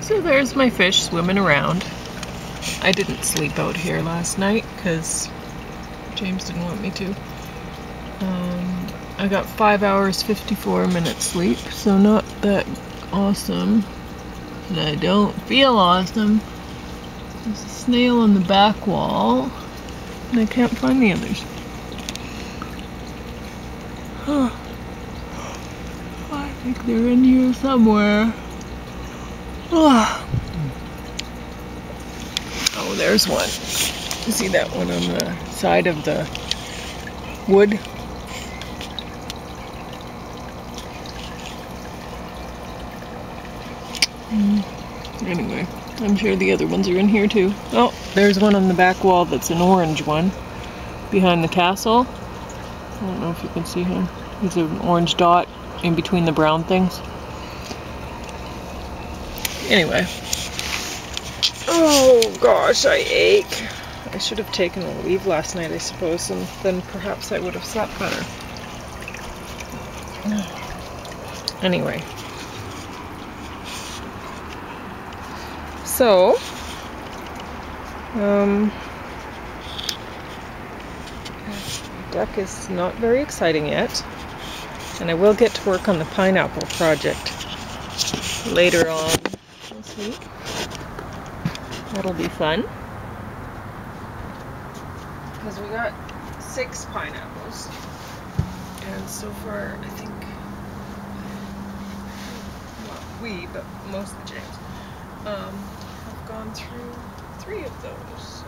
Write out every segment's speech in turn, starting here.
So there's my fish swimming around. I didn't sleep out here last night because James didn't want me to. I got 5 hours 54 minutes sleep, so not that awesome. And I don't feel awesome. There's a snail on the back wall, and I can't find the others. Huh. I think they're in here somewhere. Oh, there's one. You see that one on the side of the wood? Anyway, I'm sure the other ones are in here too. Oh, there's one on the back wall that's an orange one behind the castle. I don't know if you can see him. There's an orange dot in between the brown things. Anyway. Oh gosh, I ache. I should have taken a leave last night, I suppose, and then perhaps I would have slept better. Anyway. So, duck is not very exciting yet, and I will get to work on the pineapple project later on this week. That'll be fun, because we got 6 pineapples, and so far I think, not we, but mostly James, have gone through 3 of those, so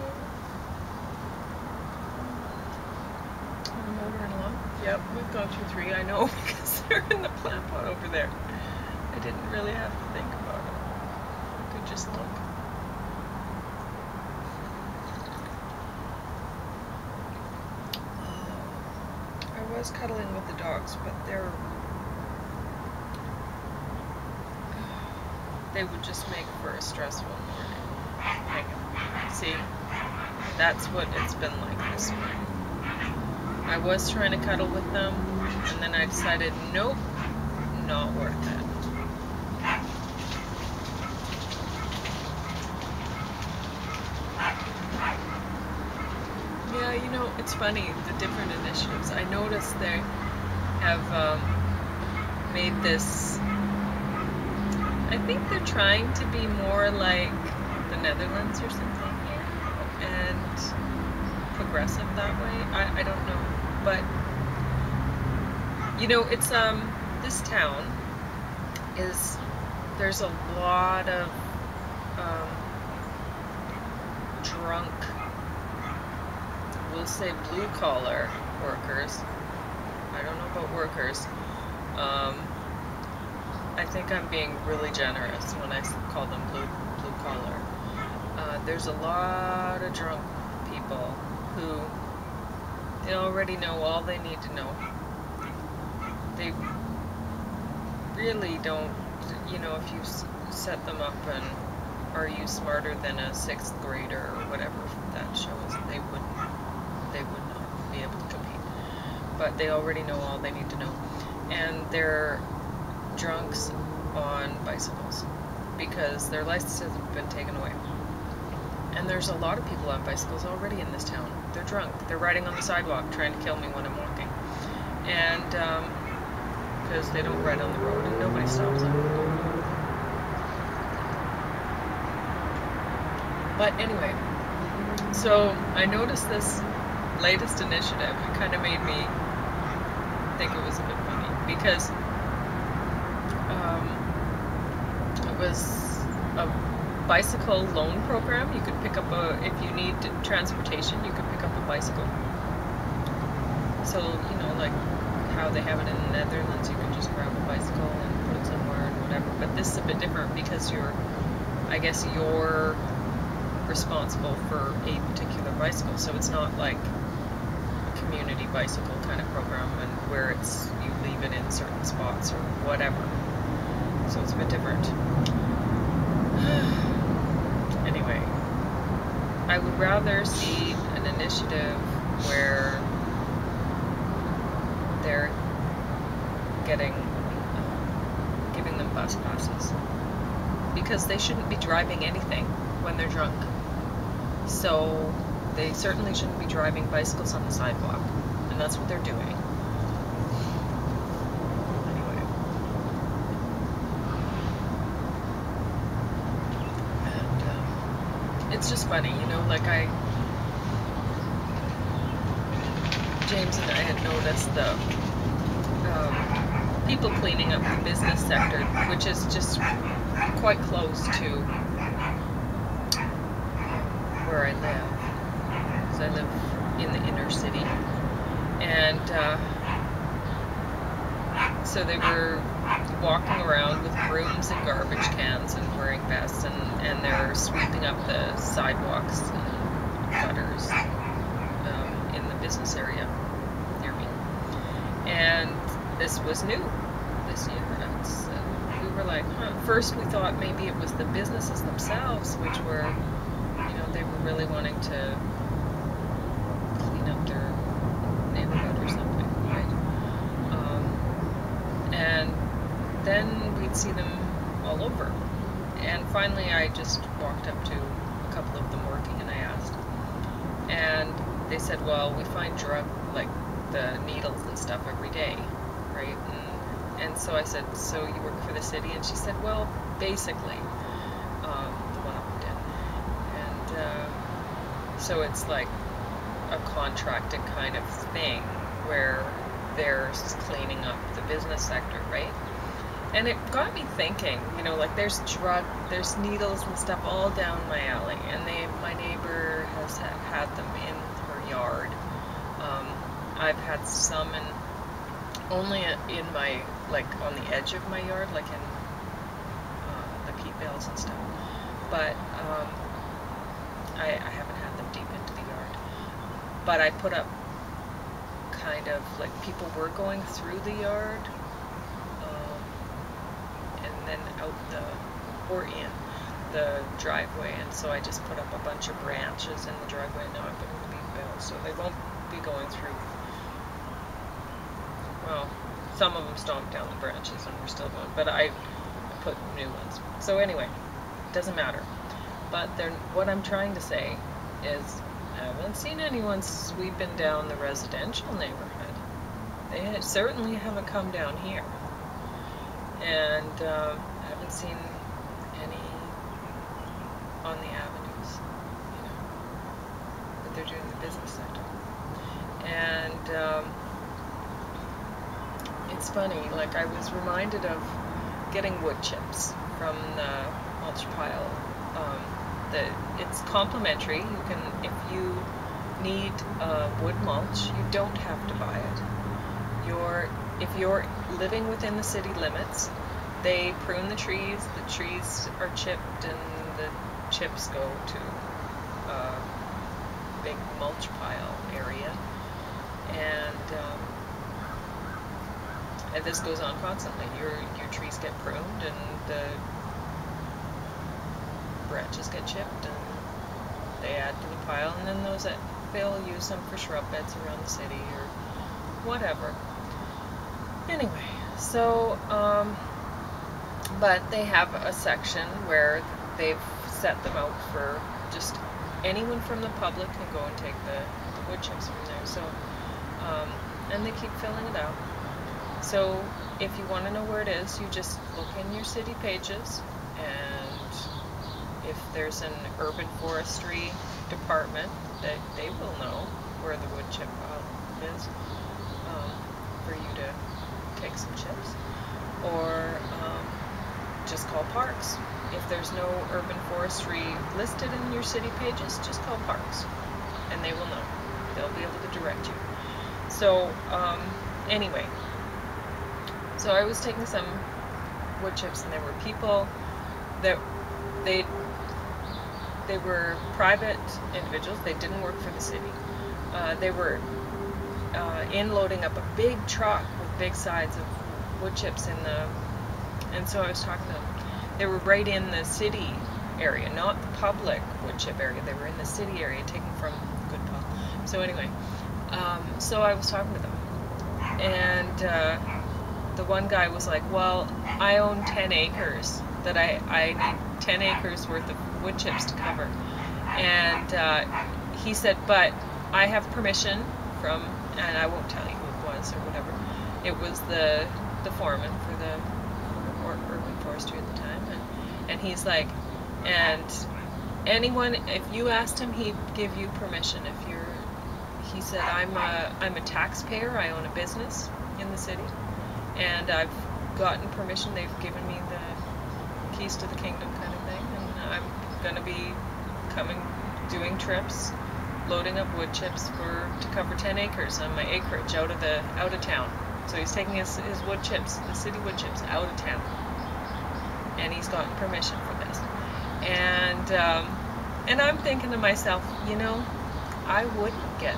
I'm motoring along. Yep, we've gone through 3, I know, because they're in the plant pot over there. I didn't really have to think about it. I could just look. I was cuddling with the dogs, but they would just make for a stressful morning. See, that's what it's been like this morning. I was trying to cuddle with them, and then I decided, nope, not worth it. Yeah, you know, it's funny, the different initiatives. I noticed they have made this, I think they're trying to be more like the Netherlands or something here, and progressive that way. I don't know, but you know, it's this town is, there's a lot of drunk, we'll say blue collar workers. I don't know about workers. I think I'm being really generous when I call them blue collar. There's a lot of drunk people who they already know all they need to know. They really don't, you know, if you set them up and are you smarter than a 6th grader or whatever that shows, they would not be able to compete. But they already know all they need to know. And they're drunks on bicycles because their licenses have been taken away. And there's a lot of people on bicycles already in this town. They're drunk. They're riding on the sidewalk trying to kill me when I'm walking. And because they don't ride on the road and nobody stops them. But anyway, so I noticed this latest initiative. It kind of made me think it was a bit funny because it was a bicycle loan program. You could pick up if you need transportation, you could pick up a bicycle. So, you know, like how they have it in the Netherlands, you can just grab a bicycle and put it somewhere and whatever. But this is a bit different because I guess you're responsible for a particular bicycle. So it's not like a community bicycle kind of program and where it's you leave it in certain spots or whatever. So it's a bit different. Anyway, I would rather see an initiative where they're giving them bus passes, because they shouldn't be driving anything when they're drunk. So they certainly shouldn't be driving bicycles on the sidewalk, and that's what they're doing. Anyway. And it's just funny, you know, like James and I had noticed the people cleaning up the business sector, which is just quite close to where I live, because I live in the inner city. And so they were walking around with brooms and garbage cans and wearing vests, and they're sweeping up the sidewalks and gutters in the business area near me. And this was new this year. We were like, huh. First we thought maybe it was the businesses themselves, which were, you know, they were really wanting to clean up their neighborhood or something, right? And then we'd see them all over. And finally I just walked up to a couple of them working, and I asked. And they said, well, we find like the needles and stuff every day, right? And so I said, so you work for the city? And she said, well, basically, the one up and down. And so it's like a contracted kind of thing where they're cleaning up the business sector, right? And it got me thinking, you know, like there's needles and stuff all down my alley, and my neighbor has had them in her yard. I've had some only in my, like on the edge of my yard, like in the peat bales and stuff. But I haven't had them deep into the yard. But I put up kind of like people were going through the yard, and then out or in the driveway, and so I just put up a bunch of branches in the driveway. Now I put in the peat bales, so they won't be going through. Well, some of them stomped down the branches and we're still going, but I put new ones. So anyway, doesn't matter. But what I'm trying to say is I haven't seen anyone sweeping down the residential neighborhood. They certainly haven't come down here. And I haven't seen any on the avenues, you know, but they're doing the business sector. And it's funny, like I was reminded of getting wood chips from the mulch pile. It's complimentary. You can, if you need wood mulch, you don't have to buy it. If you're living within the city limits, they prune the trees are chipped, and the chips go to a big mulch pile area. And this goes on constantly. Your trees get pruned, and the branches get chipped, and they add to the pile, and then they'll use them for shrub beds around the city or whatever. Anyway, so but they have a section where they've set them out for just anyone from the public can go and take the wood chips from there. So and they keep filling it out. So if you want to know where it is, you just look in your city pages, and if there's an urban forestry department, they will know where the wood chip pile is, for you to take some chips. Or just call parks. If there's no urban forestry listed in your city pages, just call parks, and they will know. They'll be able to direct you. So anyway, so I was taking some wood chips, and there were people that they were private individuals. They didn't work for the city. They were loading up a big truck with big sides of wood chips and so I was talking to them. They were right in the city area, not the public wood chip area. They were in the city area, taken from Good Paul. So anyway, so I was talking to them, and the one guy was like, well, I own 10 acres that I need 10 acres worth of wood chips to cover. And he said, but I have permission from, and I won't tell you who it was or whatever. It was the foreman for the urban forestry at the time, and he's like, and anyone, if you asked him, he'd give you permission. He said, I'm a taxpayer. I own a business in the city, and I've gotten permission. They've given me the keys to the kingdom, kind of thing, and I'm going to be doing trips, loading up wood chips to cover 10 acres on my acreage out of town. So he's taking his wood chips, the city wood chips, out of town, and he's gotten permission for this. And I'm thinking to myself, you know, I wouldn't get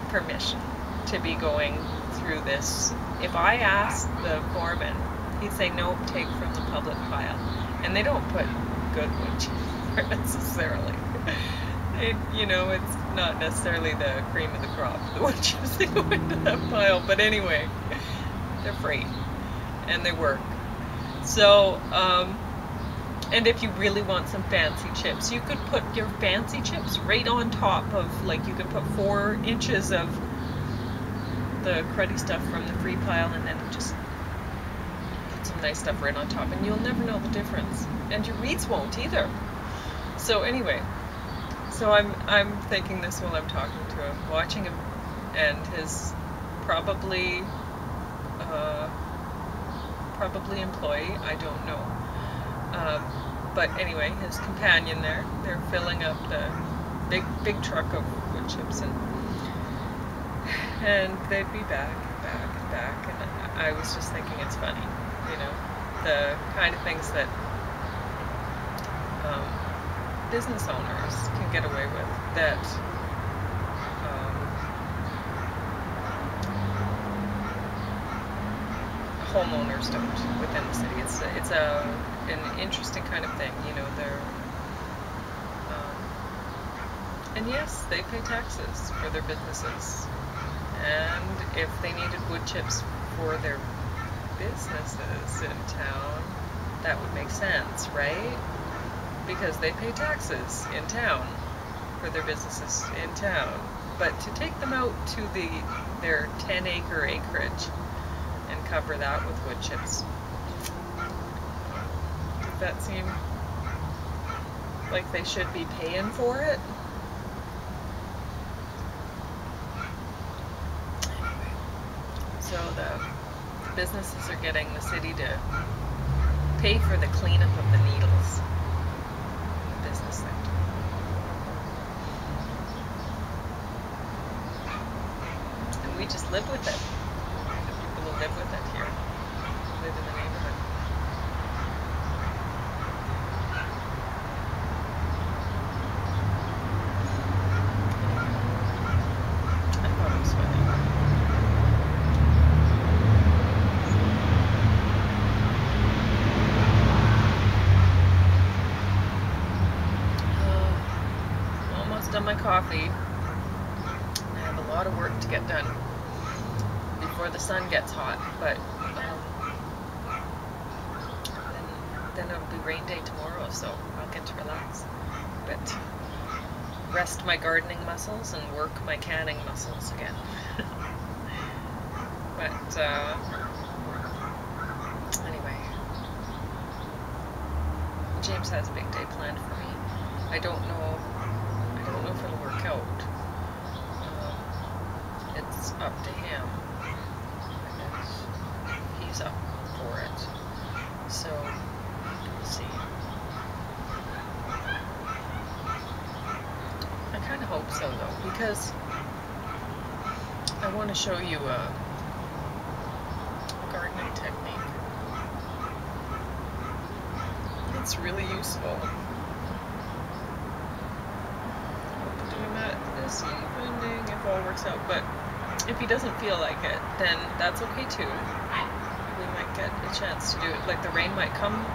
permission to be going through this. If I asked the foreman, he'd say, nope, take from the public pile. And they don't put good wood chips there necessarily. You know, it's not necessarily the cream of the crop, the wood chips that go into that pile. But anyway, they're free and they work. So, and if you really want some fancy chips, you could put your fancy chips right on top of, like, you could put 4 inches of the cruddy stuff from the free pile and then just put some nice stuff right on top, and you'll never know the difference. And your weeds won't either. So anyway, so I'm thinking this while I'm talking to him, watching him, and his probably employee, I don't know. But anyway, his companion there, they're filling up the big truck of wood chips, and they'd be back and back, and I was just thinking it's funny, you know, the kind of things that business owners can get away with that homeowners don't within the city. It's an interesting kind of thing, you know. They're and yes, they pay taxes for their businesses, and if they needed wood chips for their businesses in town, that would make sense, right? Because they pay taxes in town for their businesses in town. But to take them out to their 10-acre acreage and cover that with wood chips, does that seem like they should be paying for it? Anyway, so the businesses are getting the city to pay for the cleanup of the needles in the business sector. And we just live with it. The people who live with it here live in the neighborhood. I thought it was funny. Done my coffee. I have a lot of work to get done before the sun gets hot, but then it'll be rain day tomorrow, so I'll get to relax. But rest my gardening muscles and work my canning muscles again. But anyway, James has a big day planned for me. I don't know if it'll work out. It's up to him. And he's up for it. So, we'll see. I kind of hope so, though, because I want to show you a gardening technique. It's really useful. This evening, if all works out, but if he doesn't feel like it, then that's okay too. We might get a chance to do it. Like, the rain might come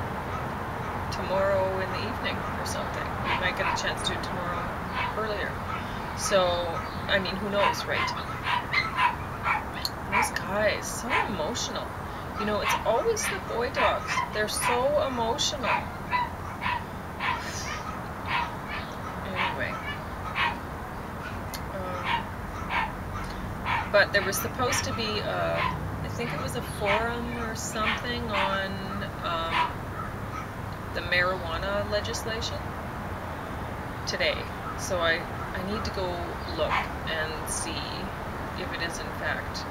tomorrow in the evening or something. We might get a chance to do it tomorrow earlier. So, I mean, who knows, right? This guy is so emotional. You know, it's always the boy dogs. They're so emotional. Anyway. But there was supposed to be, I think it was a forum or something on the marijuana legislation today. So I need to go look and see if it is in fact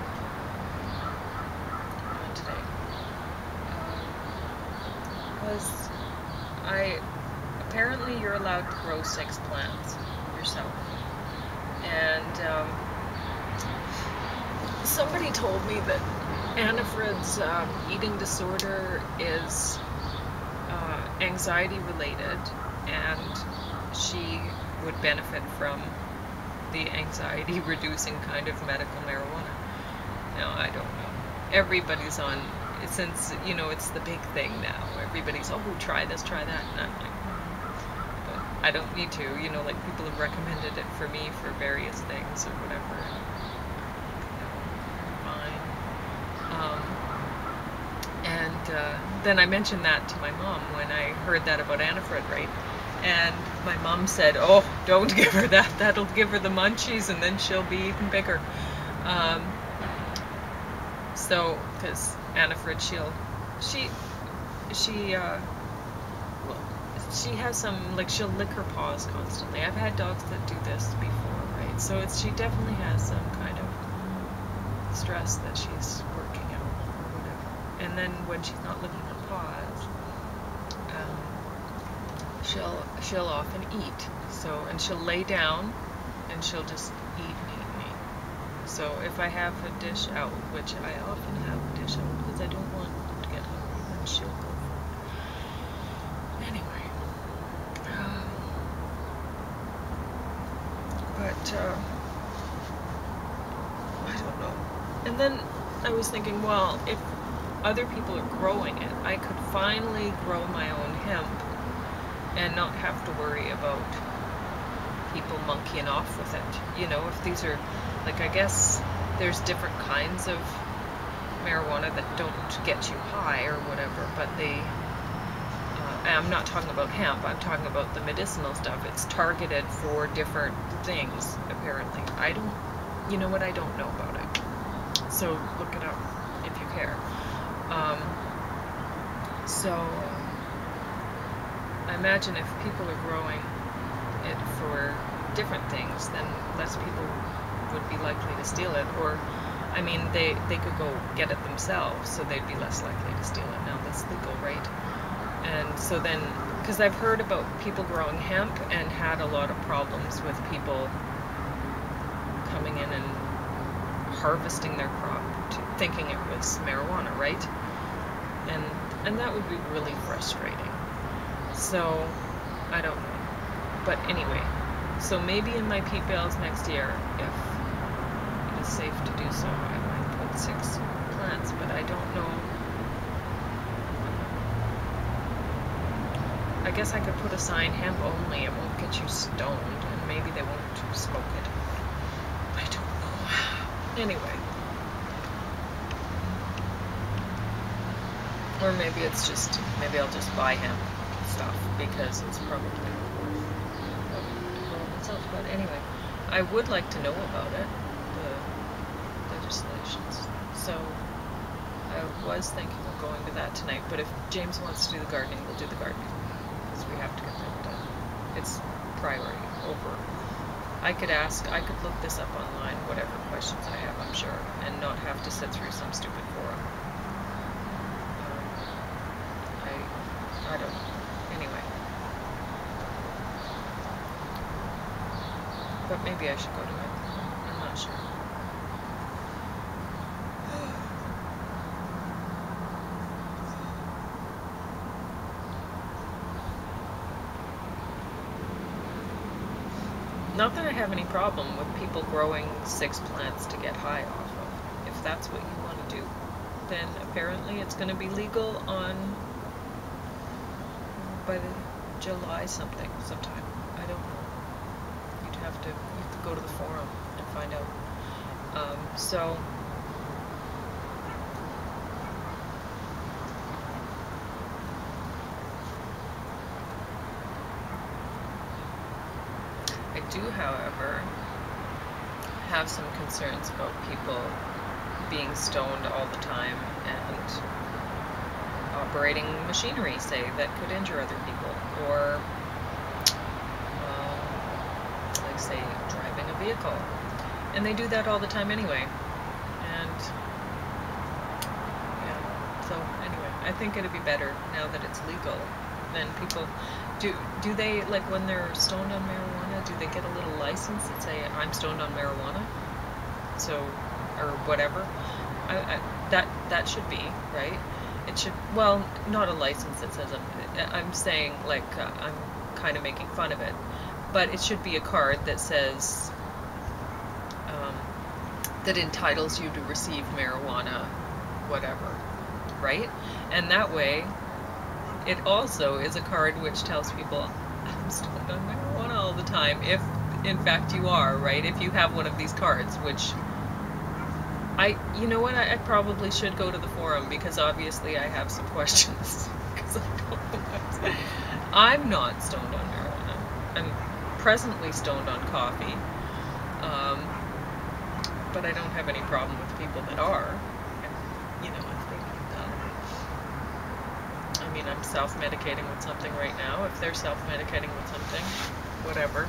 on today. Because apparently you're allowed to grow 6 plants yourself. And somebody told me that Anna Frid's eating disorder is anxiety related, and she would benefit from the anxiety reducing kind of medical marijuana. Now, I don't know. Everybody's on, since, you know, it's the big thing now. Everybody's, oh, try this, try that. And I'm like, but I don't need to. You know, like, people have recommended it for me for various things or whatever. Then I mentioned that to my mom when I heard that about Anna Frid, right? And my mom said, oh, don't give her that. That'll give her the munchies, and then she'll be even bigger. So, because Anna Frid, she has some, like, she'll lick her paws constantly. I've had dogs that do this before, right? So she definitely has some kind of stress that she's working out or whatever. And then when she's not licking her paws, she'll often eat. So, and she'll lay down and she'll just eat and eat and eat. So if I have a dish out, which I often have a dish out because I don't want to get hungry, then she'll go for it. Anyway. But I don't know. And then I was thinking, well, if other people are growing it, I could finally grow my own hemp and not have to worry about people monkeying off with it. You know, if these are, like, I guess there's different kinds of marijuana that don't get you high or whatever, but they, I'm not talking about hemp, I'm talking about the medicinal stuff. It's targeted for different things, apparently. I don't, you know what, I don't know about it. So look it up if you care. So I imagine if people are growing it for different things, then less people would be likely to steal it. Or, I mean, they could go get it themselves, so they'd be less likely to steal it. Now that's legal, right? And so then, because I've heard about people growing hemp and had a lot of problems with people coming in and harvesting their crop thinking it was marijuana, right? And that would be really frustrating. So, I don't know. But anyway, so maybe in my peat bales next year, if it is safe to do so, I might put 6 plants, but I don't know. I guess I could put a sign, hemp only, it won't get you stoned, and maybe they won't smoke it. I don't know. Anyway. Or maybe it's just, maybe I'll just buy hemp stuff because it's probably worth itself. But anyway, I would like to know about it, the legislations. So I was thinking of going to that tonight, but if James wants to do the gardening, we'll do the gardening because we have to get that done. It's priority over. I could look this up online, whatever questions I have, I'm sure, and not have to sit through some stupid forum. I don't know. Anyway. But maybe I should go to it. I'm not sure. Not that I have any problem with people growing 6 plants to get high off of. If that's what you want to do, then apparently it's going to be legal on by the July sometime. I don't know. You could go to the forum and find out. So I do, however, have some concerns about people being stoned all the time and operating machinery, say, that could injure other people, or like, say, driving a vehicle. And they do that all the time anyway. And yeah, so anyway, I think it'd be better now that it's legal. Then people do they, like, when they're stoned on marijuana, do they get a little license that say I'm stoned on marijuana? So, or whatever. That should be right. It should, well, not a license that says I'm saying, like, I'm kind of making fun of it, but it should be a card that says that entitles you to receive marijuana, whatever, right? And that way, it also is a card which tells people I'm stoned on marijuana all the time, if in fact you are, right? If you have one of these cards, which you know what, I probably should go to the forum, because obviously I have some questions, because I don't know. I'm not stoned on marijuana. I'm presently stoned on coffee, but I don't have any problem with people that are. And, you know, I think I mean, I'm self-medicating with something right now. If they're self-medicating with something, whatever.